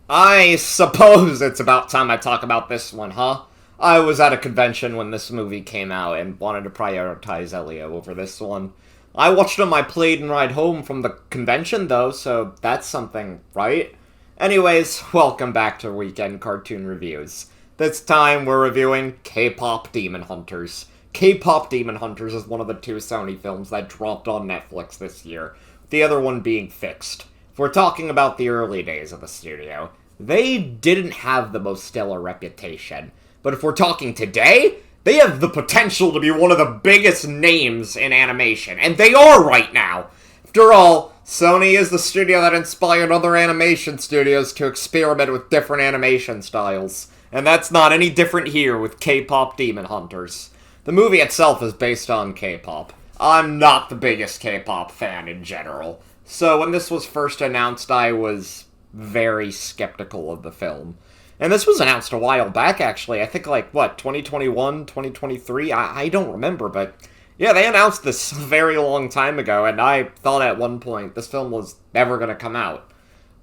I suppose it's about time I talk about this one, huh? I was at a convention when this movie came out and wanted to prioritize Elio over this one. I watched it on my plane ride home from the convention, though, so that's something, right? Anyways, welcome back to Weekend Cartoon Reviews. This time we're reviewing K-Pop Demon Hunters. K-Pop Demon Hunters is one of the two Sony films that dropped on Netflix this year, the other one being Fixed. If we're talking about the early days of the studio, they didn't have the most stellar reputation. But if we're talking today, they have the potential to be one of the biggest names in animation, and they are right now. After all, Sony is the studio that inspired other animation studios to experiment with different animation styles. And that's not any different here with K-Pop Demon Hunters. The movie itself is based on K-pop. I'm not the biggest K-pop fan in general, so when this was first announced, I was very skeptical of the film. And this was announced a while back, actually. I think, 2021, 2023? I don't remember, but yeah, they announced this a very long time ago, and I thought at one point this film was never going to come out.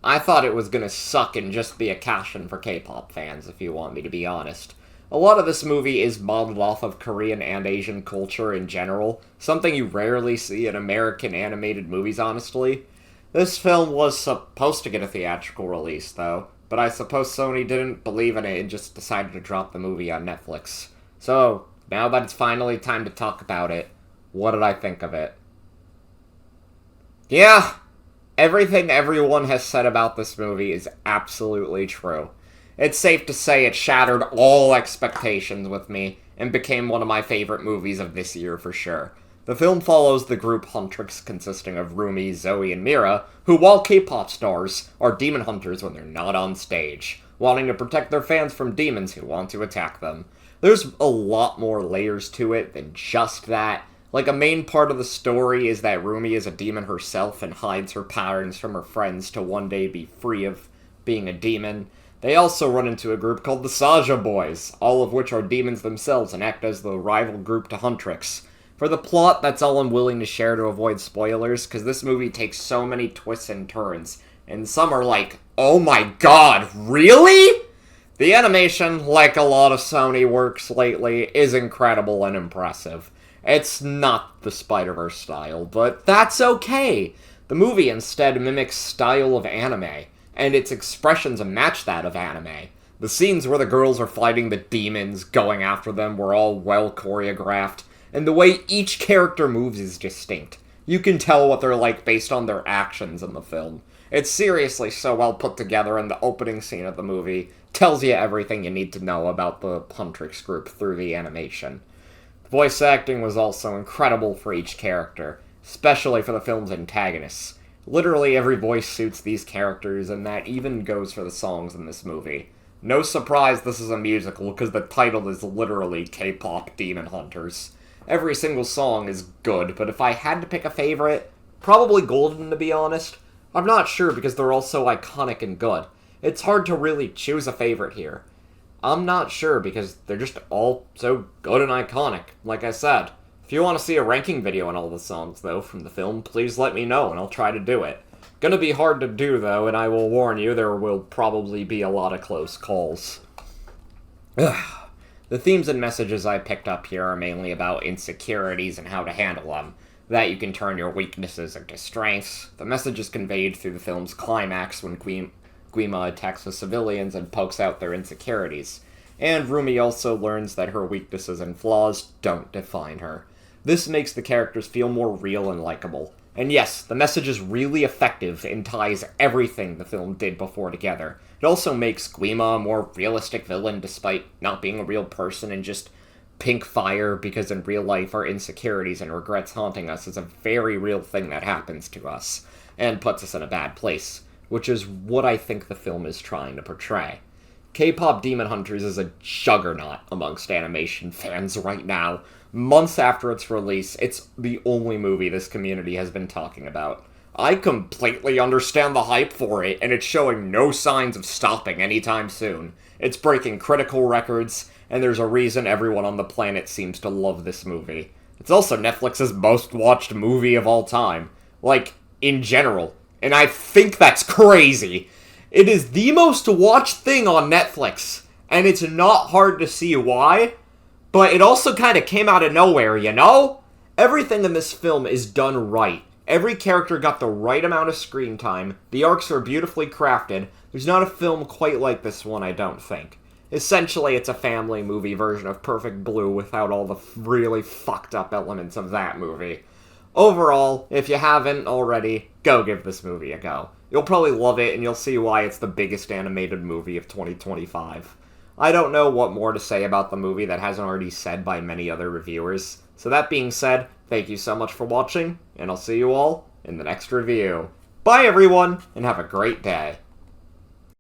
I thought it was going to suck and just be a cash-in for K-pop fans, if you want me to be honest. A lot of this movie is modeled off of Korean and Asian culture in general, something you rarely see in American animated movies, honestly. This film was supposed to get a theatrical release, though, but I suppose Sony didn't believe in it and just decided to drop the movie on Netflix. So, now that it's finally time to talk about it, what did I think of it? Yeah, everything everyone has said about this movie is absolutely true. It's safe to say it shattered all expectations with me, and became one of my favorite movies of this year for sure. The film follows the group Huntrix consisting of Rumi, Zoe, and Mira, who, while K-pop stars, are demon hunters when they're not on stage, wanting to protect their fans from demons who want to attack them. There's a lot more layers to it than just that. Like, a main part of the story is that Rumi is a demon herself and hides her patterns from her friends to one day be free of being a demon. They also run into a group called the Saja Boys, all of which are demons themselves and act as the rival group to Huntrix. For the plot, that's all I'm willing to share to avoid spoilers, because this movie takes so many twists and turns, and some are like, oh my god, really? The animation, like a lot of Sony works lately, is incredible and impressive. It's not the Spider-Verse style, but that's okay. The movie instead mimics style of anime, and its expressions match that of anime. The scenes where the girls are fighting the demons, going after them, were all well choreographed, and the way each character moves is distinct. You can tell what they're like based on their actions in the film. It's seriously so well put together, and the opening scene of the movie tells you everything you need to know about the Huntrix group through the animation. The voice acting was also incredible for each character, especially for the film's antagonists. Literally every voice suits these characters, and that even goes for the songs in this movie. No surprise this is a musical, because the title is literally K-Pop Demon Hunters. Every single song is good, but if I had to pick a favorite, probably Golden, to be honest. I'm not sure because they're all so iconic and good. It's hard to really choose a favorite here. I'm not sure because they're just all so good and iconic, like I said. If you want to see a ranking video on all the songs, though, from the film, please let me know and I'll try to do it. Gonna be hard to do, though, and I will warn you, there will probably be a lot of close calls. Ugh. The themes and messages I picked up here are mainly about insecurities and how to handle them, that you can turn your weaknesses into strengths. The message is conveyed through the film's climax when Guima attacks the civilians and pokes out their insecurities, and Rumi also learns that her weaknesses and flaws don't define her. This makes the characters feel more real and likable. And yes, the message is really effective and ties everything the film did before together. It also makes Guima a more realistic villain despite not being a real person and just pink fire, because in real life our insecurities and regrets haunting us is a very real thing that happens to us, and puts us in a bad place, which is what I think the film is trying to portray. K-Pop Demon Hunters is a juggernaut amongst animation fans right now. Months after its release, it's the only movie this community has been talking about. I completely understand the hype for it, and it's showing no signs of stopping anytime soon. It's breaking critical records, and there's a reason everyone on the planet seems to love this movie. It's also Netflix's most watched movie of all time. Like, in general. And I think that's crazy. It is the most watched thing on Netflix, and it's not hard to see why, but it also kind of came out of nowhere, you know? Everything in this film is done right. Every character got the right amount of screen time, the arcs are beautifully crafted. There's not a film quite like this one, I don't think. Essentially, it's a family movie version of Perfect Blue without all the really fucked up elements of that movie. Overall, if you haven't already, go give this movie a go. You'll probably love it, and you'll see why it's the biggest animated movie of 2025. I don't know what more to say about the movie that hasn't already said by many other reviewers. So that being said, thank you so much for watching, and I'll see you all in the next review. Bye everyone, and have a great day.